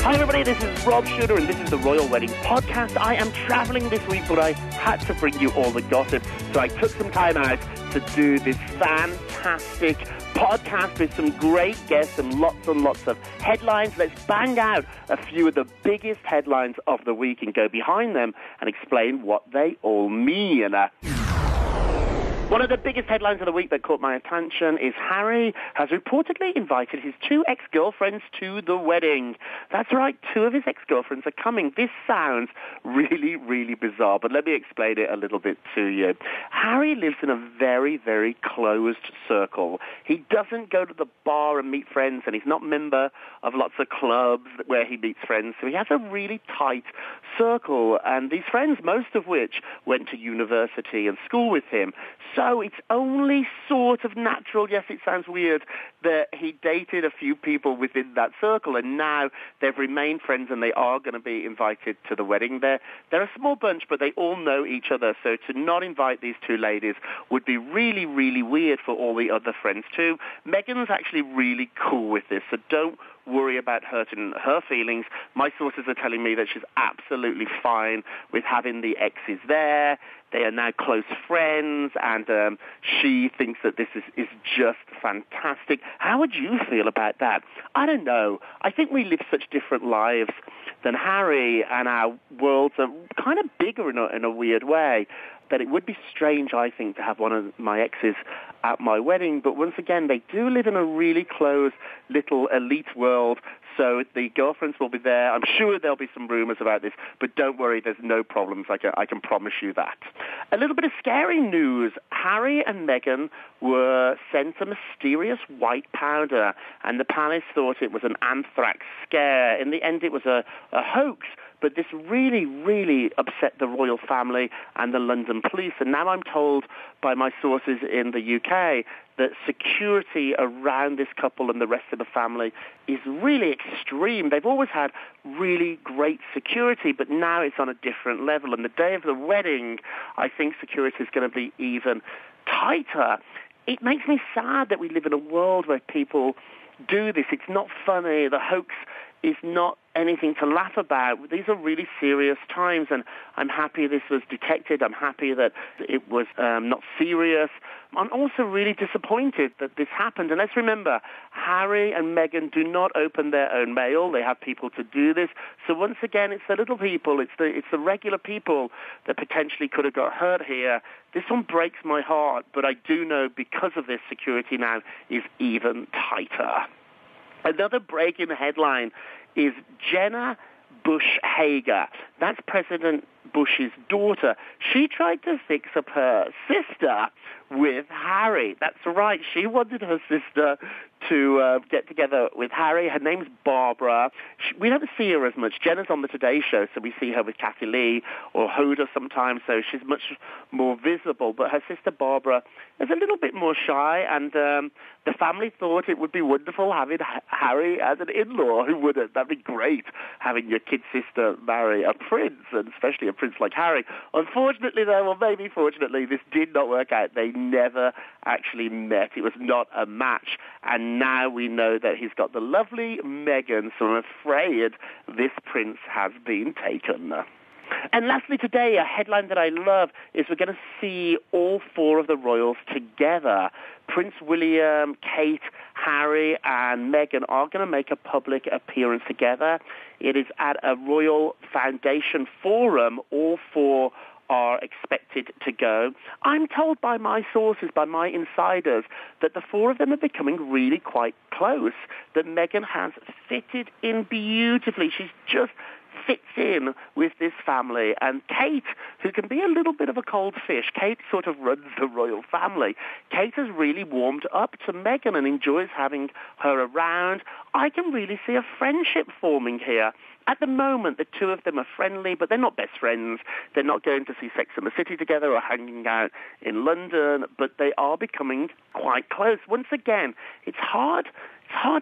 Hi everybody, this is Rob Shooter and this is the Royal Wedding Podcast. I am travelling this week, but I had to bring you all the gossip, so I took some time out to do this fantastic podcast with some great guests and lots of headlines. Let's bang out a few of the biggest headlines of the week and go behind them and explain what they all mean. One of the biggest headlines of the week that caught my attention is Harry has reportedly invited his two ex-girlfriends to the wedding. That's right, two of his ex-girlfriends are coming. This sounds really, really bizarre, but let me explain it a little bit to you. Harry lives in a very, very closed circle. He doesn't go to the bar and meet friends, and he's not a member of lots of clubs where he meets friends, so he has a really tight circle, and these friends, most of which went to university and school with him. So it's only sort of natural, yes, it sounds weird, that he dated a few people within that circle, and now they've remained friends and they are going to be invited to the wedding. They're a small bunch, but they all know each other, so to not invite these two ladies would be really, really weird for all the other friends too. Meghans actually really cool with this, so don't worry about hurting her feelings. My sources are telling me that she's absolutely fine with having the exes there. They are now close friends, and she thinks that this is just fantastic. How would you feel about that? I don't know. I think we live such different lives than Harry, and our worlds are kind of bigger in a weird way, that it would be strange, I think, to have one of my exes at my wedding. But once again, they do live in a really close little elite world, so the girlfriends will be there. I'm sure there'll be some rumors about this, but don't worry, there's no problems. I can promise you that. A little bit of scary news. Harry and Meghan were sent a mysterious white powder, and the palace thought it was an anthrax scare. In the end, it was a hoax. But this really, really upset the royal family and the London police. And now I'm told by my sources in the UK that security around this couple and the rest of the family is really extreme. They've always had really great security, but now it's on a different level. And the day of the wedding, I think security is going to be even tighter. It makes me sad that we live in a world where people do this. It's not funny. The hoax is not anything to laugh about. These are really serious times, and I'm happy this was detected. I'm happy that it was not serious. I'm also really disappointed that this happened. And let's remember, Harry and Meghan do not open their own mail. They have people to do this. So once again, it's the little people, it's the regular people that potentially could have got hurt here. This one breaks my heart, but I do know because of this, security now is even tighter. Another break in the headline is Jenna Bush Hager. That's President Bush's daughter. She tried to fix up her sister with Harry. That's right. She wanted her sister to get together with Harry. Her name's Barbara. We don't see her as much. Jenna's on the Today Show, so we see her with Kathy Lee or Hoda sometimes, so she's much more visible. But her sister Barbara is a little bit more shy, and the family thought it would be wonderful having Harry as an in-law. Who wouldn't? That'd be great, having your kid sister marry a prince, and especially a prince like Harry. Unfortunately, though, or maybe fortunately, this did not work out. They never actually met. It was not a match, and now we know that he's got the lovely Meghan, so I'm afraid this prince has been taken. And lastly today, a headline that I love is we're going to see all four of the royals together. Prince William, Kate, Harry, and Meghan are going to make a public appearance together. It is at a Royal Foundation Forum. All four are expected to go. I'm told by my sources, by my insiders, that the four of them are becoming really quite close, that Meghan has fitted in beautifully. She's just fits in with this family. And Kate, who can be a little bit of a cold fish, Kate sort of runs the royal family. Kate has really warmed up to Meghan and enjoys having her around. I can really see a friendship forming here. At the moment, the two of them are friendly, but they're not best friends. They're not going to see Sex and the City together or hanging out in London, but they are becoming quite close. Once again, it's hard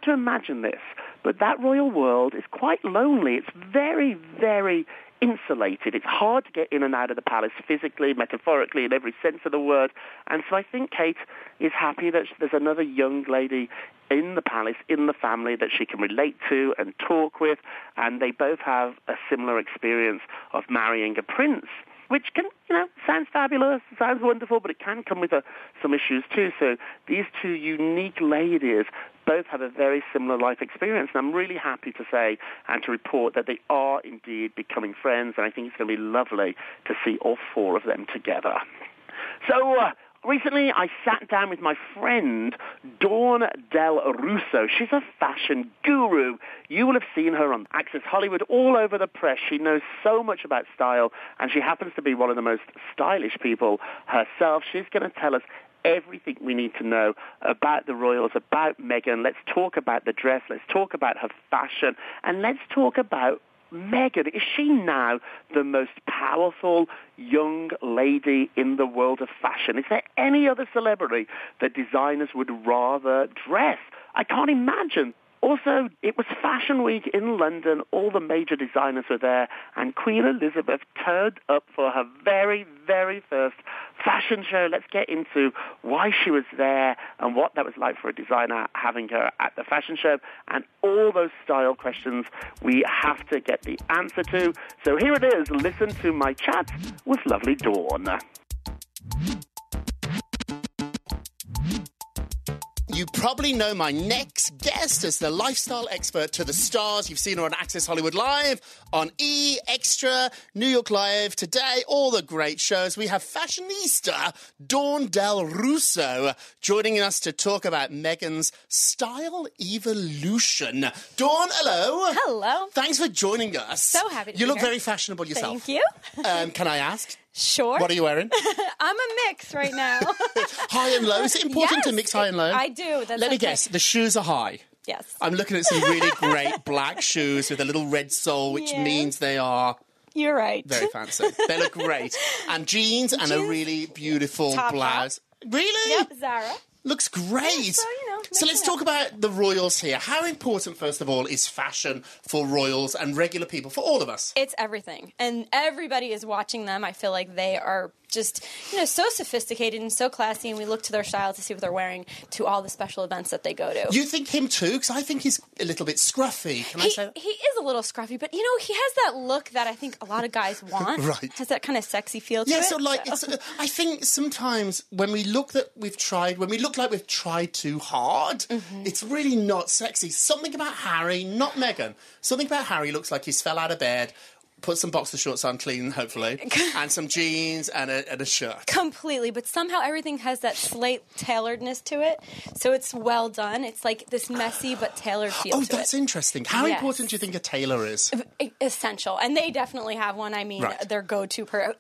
to imagine this, but that royal world is quite lonely. It's very, very insulated. It's hard to get in and out of the palace physically, metaphorically, in every sense of the word. And so I think Kate is happy that there's another young lady in the palace, in the family, that she can relate to and talk with. And they both have a similar experience of marrying a prince, which can, sounds fabulous, sounds wonderful, but it can come with some issues too. So these two unique ladies both have a very similar life experience, and I'm really happy to say and to report that they are indeed becoming friends, and I think it's going to be lovely to see all four of them together. So recently I sat down with my friend Dawn Del Russo. She's a fashion guru. You will have seen her on Access Hollywood, all over the press. She knows so much about style, and she happens to be one of the most stylish people herself. She's going to tell us everything we need to know about the royals, about Meghan. Let's talk about the dress. Let's talk about her fashion. And let's talk about Meghan. Is she now the most powerful young lady in the world of fashion? Is there any other celebrity that designers would rather dress? I can't imagine. Also, it was Fashion Week in London. All the major designers were there, and Queen Elizabeth turned up for her very, very first fashion show. Let's get into why she was there and what that was like for a designer having her at the fashion show, and all those style questions we have to get the answer to. So here it is. Listen to my chat with lovely Dawn. You probably know my next guest as the lifestyle expert to the stars. You've seen her on Access Hollywood Live, on E! Extra, New York Live, Today, all the great shows. We have fashionista Dawn Del Russo joining us to talk about Meghan's style evolution. Dawn, hello. Hello. Thanks for joining us. So happy to be You look here. very fashionable yourself. Thank you. Can I ask? Sure. What are you wearing? I'm a mix right now. High and low. Is it important to Yes, mix high and low? I do. Let me guess. The shoes are high. Yes. I'm looking at some really great black shoes with a little red sole, which Yes. means they are You're right. very fancy. They look great. And jeans and a really beautiful Top blouse. Really? Yep, Zara. Looks great. Yeah, so, So let's talk about the royals here. How important, first of all, is fashion for royals and regular people, for all of us? It's everything. And everybody is watching them. I feel like they are just, so sophisticated and so classy, and we look to their style to see what they're wearing to all the special events that they go to. You think him too? Because I think he's a little bit scruffy. Can I say that? He is a little scruffy, but, he has that look that I think a lot of guys want. Right. Has that kind of sexy feel to Yeah, it. so I think sometimes when we look like we've tried too hard, it's really not sexy. Something about Harry, not Meghan. Something about Harry looks like he's fell out of bed, put some boxer shorts on clean, hopefully, and some jeans and a shirt. Completely, but somehow everything has that slate tailoredness to it, so it's well done. It's like this messy but tailored feel to it. Oh, that's interesting. How Yes. important do you think a tailor is? Essential, and they definitely have one. I mean, Right. their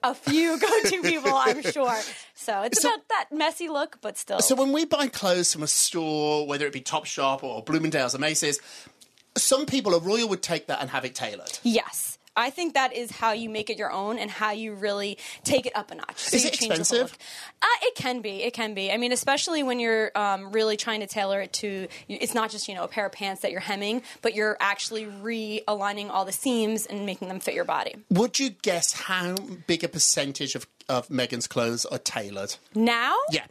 a few go-to people, I'm sure. So it's about that messy look, but still. So when we buy clothes from a store, whether it be Topshop or Bloomingdale's or Macy's, some people, a royal would take that and have it tailored. Yes. I think that is how you make it your own and how you really take it up a notch. So Is you it change the expensive? look. It can be. It can be. I mean, especially when you're really trying to tailor it to, it's not just, a pair of pants that you're hemming, but you're actually realigning all the seams and making them fit your body. Would you guess how big a percentage of Meghan's clothes are tailored? Now? Yeah.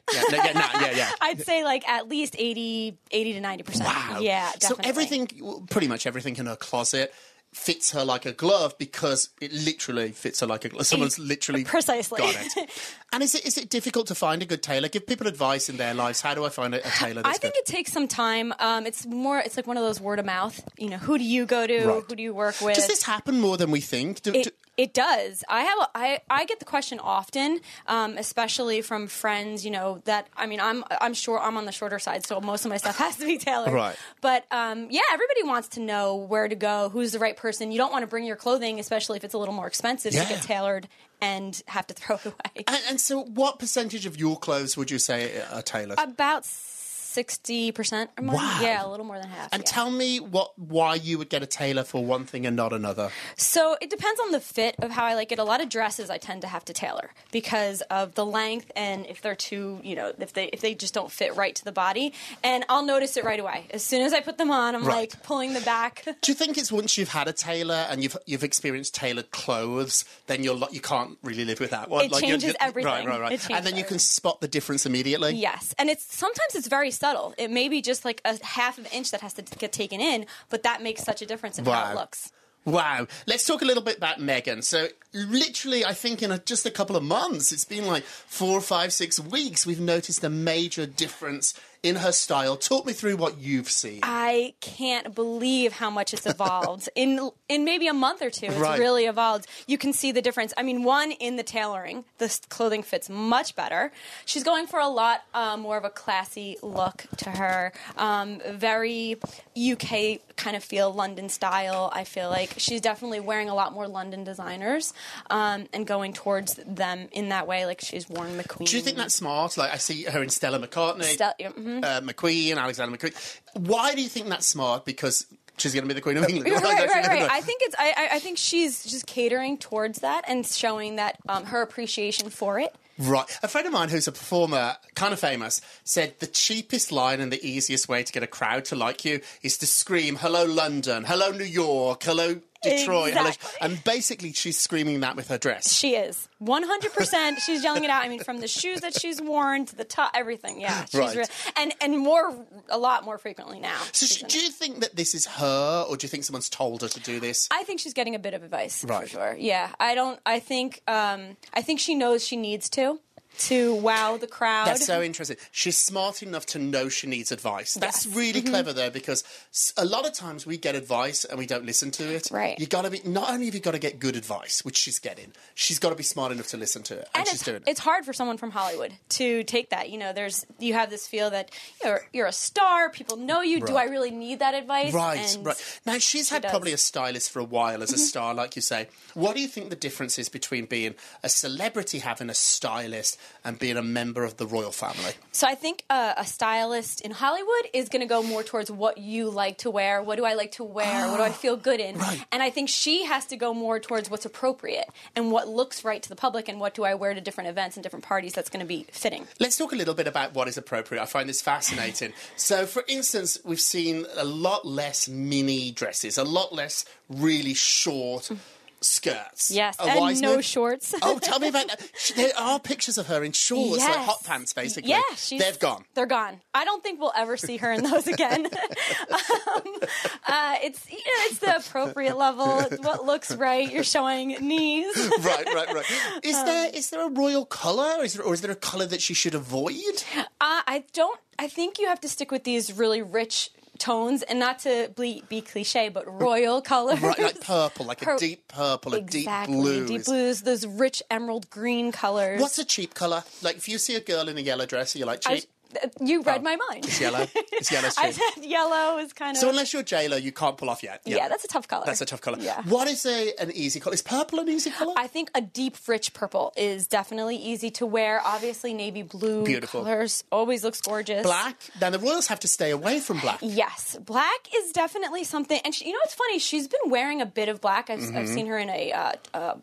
I'd say like at least 80 to 90%. Wow. Yeah, definitely. So pretty much everything in her closet fits her like a glove because it literally fits her like a glove. Someone's literally Precisely. got it. And is it difficult to find a good tailor? Give people advice in their lives. How do I find a tailor that's I think good? it takes some time. It's like one of those word of mouth. Who do you go to? Right. Who do you work with? Does this happen more than we think? It does. I get the question often, especially from friends. I'm sure I'm on the shorter side, so most of my stuff has to be tailored. Right. But everybody wants to know where to go, who's the right person. You don't want to bring your clothing, especially if it's a little more expensive, to get tailored and have to throw it away. And so, what percentage of your clothes would you say are tailored? About 60% or more. Wow. Yeah, a little more than half. And yeah. tell me why you would get a tailor for one thing and not another. So it depends on the fit of how I like it. A lot of dresses I tend to have to tailor because of the length and if they're too, if they just don't fit right to the body. And I'll notice it right away. As soon as I put them on, I'm like pulling the back. Do you think it's once you've had a tailor and you've experienced tailored clothes, then you can't really live with that one? It changes everything. Right. It changes and then you can spot the difference immediately? Yes. And sometimes it's very subtle. It may be just like a half of an inch that has to get taken in, but that makes such a difference in how it looks. Wow. Let's talk a little bit about Meghans. So literally, I think in just a couple of months, it's been like 4, 5, 6 weeks, we've noticed a major difference in her style. Talk me through what you've seen. I can't believe how much it's evolved. in maybe a month or two, it's really evolved. You can see the difference. I mean, one, in the tailoring, the clothing fits much better. She's going for a lot more of a classy look to her. Very UK kind of feel, London style. I feel like she's definitely wearing a lot more London designers and going towards them in that way. Like she's worn McQueen. Do you think that's smart? Like I see her in Stella McCartney. McQueen, Alexander McQueen. Why do you think that's smart? Because she's going to be the Queen of England. Right. I think she's just catering towards that and showing that her appreciation for it. Right. A friend of mine who's a performer, kind of famous, said the cheapest line and the easiest way to get a crowd to like you is to scream, "Hello London, hello New York, hello Detroit." Exactly. Hello. And basically she's screaming that with her dress. She is. 100%. She's yelling it out. I mean, from the shoes that she's worn to the top, everything. Yeah. She's and a lot more frequently now. So do you think that this is her, or do you think someone's told her to do this? I think she's getting a bit of advice, for sure. Yeah. I think she knows she needs to wow the crowd. That's so interesting. She's smart enough to know she needs advice. That's really clever, though, because a lot of times we get advice and we don't listen to it. Right. You got to be, not only have you got to get good advice, which she's getting, she's got to be smart enough to listen to it, and she's doing it. It's hard for someone from Hollywood to take that. You have this feel that you're a star, people know you. Right. Do I really need that advice? Right. Now, she's had probably a stylist for a while as a star, like you say. What do you think the difference is between being a celebrity, having a stylist, and being a member of the royal family? So I think a stylist in Hollywood is going to go more towards what you like to wear. What do I like to wear? What do I feel good in? Right. And I think she has to go more towards what's appropriate and what looks right to the public and what do I wear to different events and different parties that's going to be fitting. Let's talk a little bit about what is appropriate. I find this fascinating. So, for instance, we've seen a lot less mini dresses, a lot less really short skirts. Yes, and no shorts. Oh, tell me about that. There are pictures of her in shorts, like hot pants, basically. Yeah, they've gone. They're gone. I don't think we'll ever see her in those again. It's the appropriate level. It's what looks right. You're showing knees. Right. Is there a royal colour, or is there a colour that she should avoid? I think you have to stick with these really rich tones, and not to be cliche, but royal colors. Right, like purple, like a deep purple, a deep blue. Deep blues, those rich emerald green colors. What's a cheap colour? Like, if you see a girl in a yellow dress, you're like, cheap? You read my mind. It's yellow. It's yellow cheap. I said yellow is kind of... So unless you're J-Lo, you can't pull off yet. Yeah, that's a tough colour. Yeah. What is an easy colour? Is purple an easy colour? I think a deep, rich purple is definitely easy to wear. Obviously, navy blue colours always looks gorgeous. Black? Now, the royals have to stay away from black. Yes. Black is definitely something... And it's funny, she's been wearing a bit of black. I've seen her in a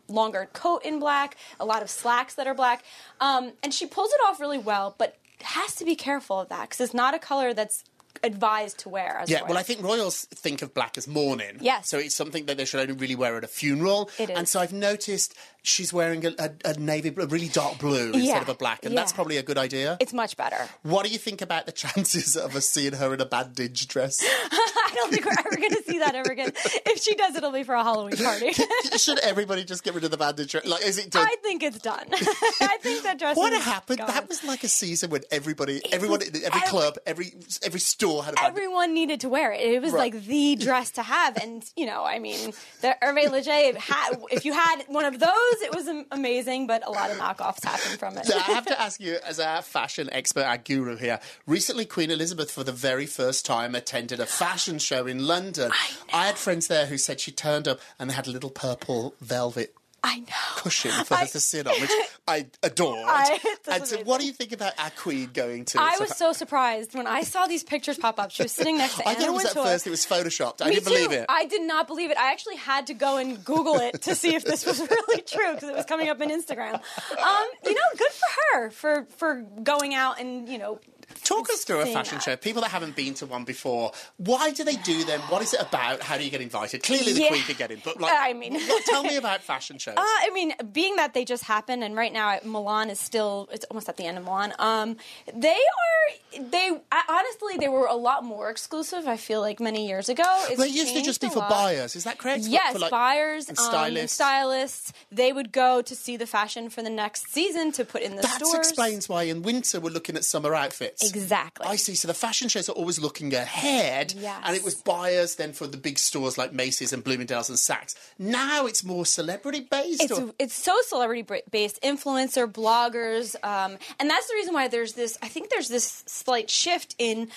longer coat in black, a lot of slacks that are black. And she pulls it off really well, but has to be careful of that because it's not a color that's advised to wear as well, I think royals think of black as mourning. Yes. So it's something that they should only really wear at a funeral. It is. And so I've noticed she's wearing a navy, a really dark blue instead of a black, and that's probably a good idea. It's much better. What do you think about the chances of us seeing her in a bandage dress? I don't think we're ever going to see that ever again. If she does, it'll be for a Halloween party. Should everybody just get rid of the bandage dress? Like, is it done? I think it's done. I think that dress. What happened? Gone. That was like a season when every club, every store had a bandage. Everyone needed to wear it. It was like the dress to have, and the Hervé Leger hat. If you had one of those, it was amazing. But a lot of knockoffs happened from it. So I have to ask you, as our fashion expert, our guru here, recently Queen Elizabeth, for the very first time, attended a fashion show in London. I had friends there who said she turned up and they had a little purple velvet I know. cushion for her to sit on, which I adored. And so what do you think about our queen going to? I was so surprised when I saw these pictures pop up. She was sitting next to Anna Wintour. I thought at first it was photoshopped. I didn't believe it. I did not believe it. I actually had to go and Google it to see if this was really true because it was coming up on Instagram. Good for her for going out and, talk us through a fashion show. People that haven't been to one before, why do they do them? What is it about? How do you get invited? Clearly the Queen could get in, but tell me about fashion shows. Being that they just happened, and right now Milan is still, it's almost at the end of Milan, honestly, they were a lot more exclusive, I feel like, many years ago. They used to just be for buyers, is that correct? Yes, buyers and stylists. They would go to see the fashion for the next season to put in the stores. That explains why in winter we're looking at summer outfits. Exactly. I see. So the fashion shows are always looking ahead, and it was buyers then for the big stores like Macy's and Bloomingdale's and Saks. Now it's more celebrity-based? It's so celebrity-based, influencer, bloggers, and that's the reason why there's this slight shift in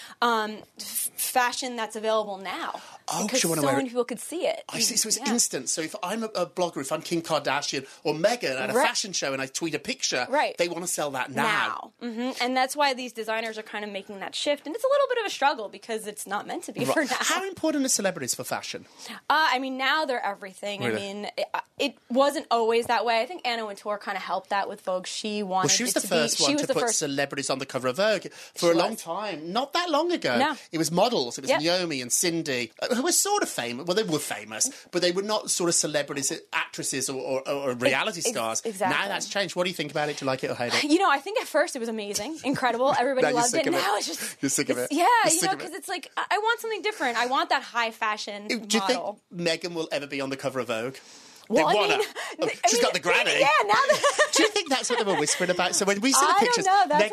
fashion that's available now. Because so many people could see it. I see. So it's instant. So if I'm a blogger, if I'm Kim Kardashian or Meghan at a fashion show and I tweet a picture, they want to sell that now. Mm-hmm. And that's why these designers are kind of making that shift. And it's a little bit of a struggle because it's not meant to be for now. How important are celebrities for fashion? Now they're everything. Really? It wasn't always that way. I think Anna Wintour kind of helped that with Vogue. She wanted she was the first one to put celebrities on the cover of Vogue for a long time. Not that long ago. No. It was models. It was Naomi and Cindy, who were sort of famous. Well, they were famous, but they were not sort of celebrities, actresses or reality stars. Exactly. Now that's changed. What do you think about it? Do you like it or hate it? I think at first it was amazing, incredible. Everybody loved it. Now it's just... You're sick of it? Yeah, because it's like, I want something different. I want that high fashion model. Do you think Meghan will ever be on the cover of Vogue? Well, she's got the granny. Yeah, now that... Do you think that's what they were whispering about? So when we see the pictures,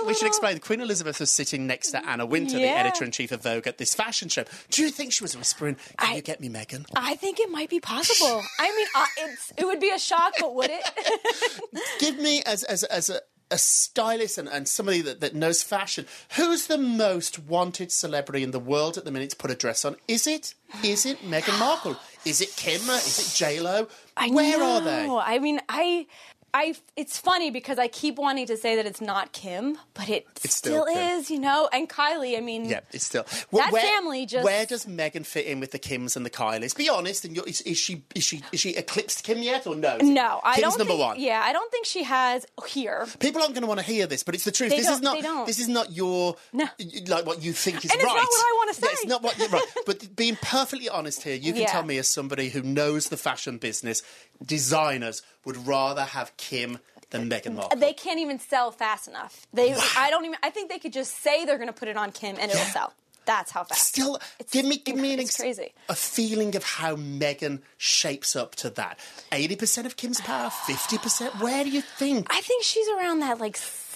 we should explain. Queen Elizabeth was sitting next to Anna Wintour, the editor-in-chief of Vogue, at this fashion show. Do you think she was whispering, can you get me Meghan? I think it might be possible. It would be a shock, but would it? Give me, as a stylist and somebody that knows fashion, who's the most wanted celebrity in the world at the minute to put a dress on? Is it Meghan Markle? Is it Kim? Is it J-Lo? Where are they? It's funny because I keep wanting to say that it's not Kim, but it still is, and Kylie, Yeah, it's still... family just... Where does Meghan fit in with the Kims and the Kylies? Be honest, and is she eclipsed Kim yet or no? No, I don't Kim's number one. Yeah, I don't think she has here. People aren't going to want to hear this, but it's the truth. This is not your... No. Like what you think is and right. It's not what I want to say. It's not what you're right. But being perfectly honest here, you can tell me as somebody who knows the fashion business, designers would rather have Kim than Meghan Markle. They can't even sell fast enough. I think they could just say they're going to put it on Kim and it'll sell. That's how fast. Still, give me crazy. A feeling of how Meghan shapes up to that. 80% of Kim's power, 50%. Where do you think? I think she's around that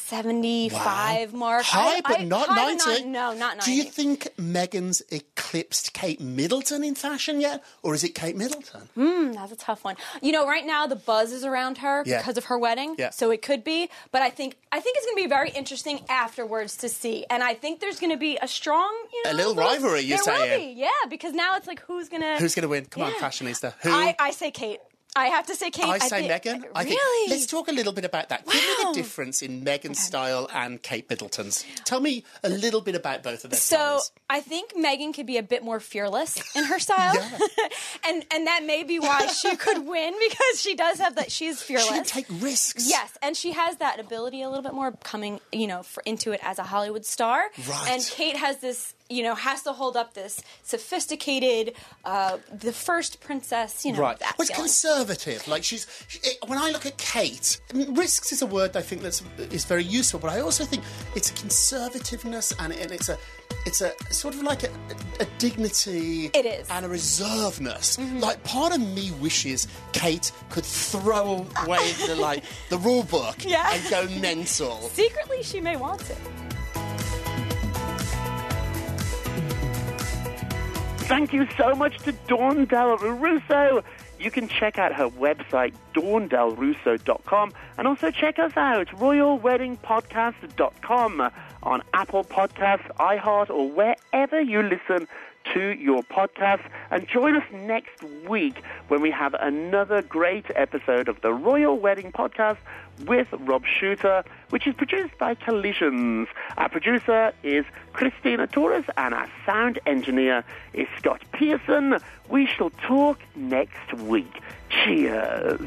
75 mark. High, but not 90. No, not 90. Do you think Meghan's eclipsed Kate Middleton in fashion yet? Or is it Kate Middleton? That's a tough one. Right now the buzz is around her because of her wedding. Yeah. So it could be. But I think it's going to be very interesting afterwards to see. And I think there's going to be a strong, a little rivalry, you're saying. There will be, yeah. Because now it's like, who's going to win? Come on, fashionista. Who? I say Kate. I have to say Kate. I say Meghan. Really? Let's talk a little bit about that. Wow. Give me the difference in Meghan's style and Kate Middleton's. Tell me a little bit about both of their styles. So I think Meghan could be a bit more fearless in her style. and that may be why she could win because she does have that. She's fearless. She can take risks. Yes, and she has that ability a little bit more coming, into it as a Hollywood star. Right. And Kate has this, has to hold up this sophisticated, the first princess, right. That well, it's feeling. Conservative. Like when I look at Kate, risks is a word I think is very useful, but I also think it's a conservativeness and it's a sort of like a dignity. It is. And a reservedness. Mm-hmm. Like part of me wishes Kate could throw away the rule book and go mental. Secretly, she may want to. Thank you so much to Dawn Del Russo. you can check out her website, dawndelrusso.com, and also check us out, royalweddingpodcast.com, on Apple Podcasts, iHeart, or wherever you listen to your podcast. And join us next week when we have another great episode of the Royal Wedding Podcast with Rob Shooter, which is produced by Collisions. Our producer is Christina Torres, and our sound engineer is Scott Pearson. We shall talk next week. Cheers.